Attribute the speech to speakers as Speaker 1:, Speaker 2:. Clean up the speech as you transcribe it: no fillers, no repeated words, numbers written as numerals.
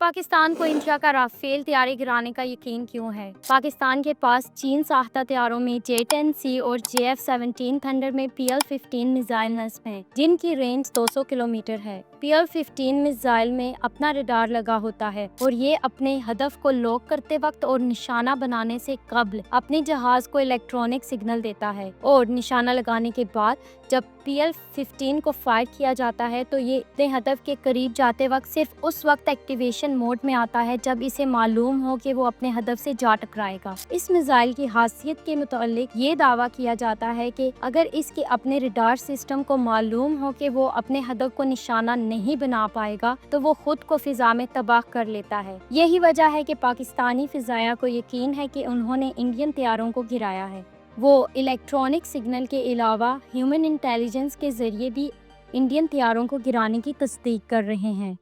Speaker 1: پاکستان کو انڈیا کا رافیل طیارے گرانے کا یقین کیوں ہے؟ پاکستان کے پاس چین ساختہ طیاروں میں J-10C اور JF-17 تھنڈر میں PL-15 میزائل نصب ہیں، جن کی رینج 200 کلومیٹر ہے۔ PL-15 میزائل میں اپنا ریڈار لگا ہوتا ہے اور یہ اپنے ہدف کو لوک کرتے وقت اور نشانہ بنانے سے قبل اپنے جہاز کو الیکٹرانک سگنل دیتا ہے، اور نشانہ لگانے کے بعد جب PL-15 کو فائر کیا جاتا ہے تو یہ اپنے ہدف کے قریب جاتے وقت صرف اس وقت ایکٹیویشن موڈ میں آتا ہے جب اسے معلوم ہو کہ وہ اپنے ہدف سے جا ٹکرائے گا۔ اس میزائل کی خاصیت کے متعلق یہ دعویٰ کیا جاتا ہے کہ اگر اس کے اپنے ریڈار سسٹم کو معلوم ہو کہ وہ اپنے ہدف کو نشانہ نہیں بنا پائے گا تو وہ خود کو فضا میں تباہ کر لیتا ہے۔ یہی وجہ ہے کہ پاکستانی فضائیہ کو یقین ہے کہ انہوں نے انڈین طیاروں کو گرایا ہے۔ وہ الیکٹرانک سگنل کے علاوہ ہیومن انٹیلیجنس کے ذریعے بھی انڈین طیاروں کو گرانے کی تصدیق کر رہے ہیں۔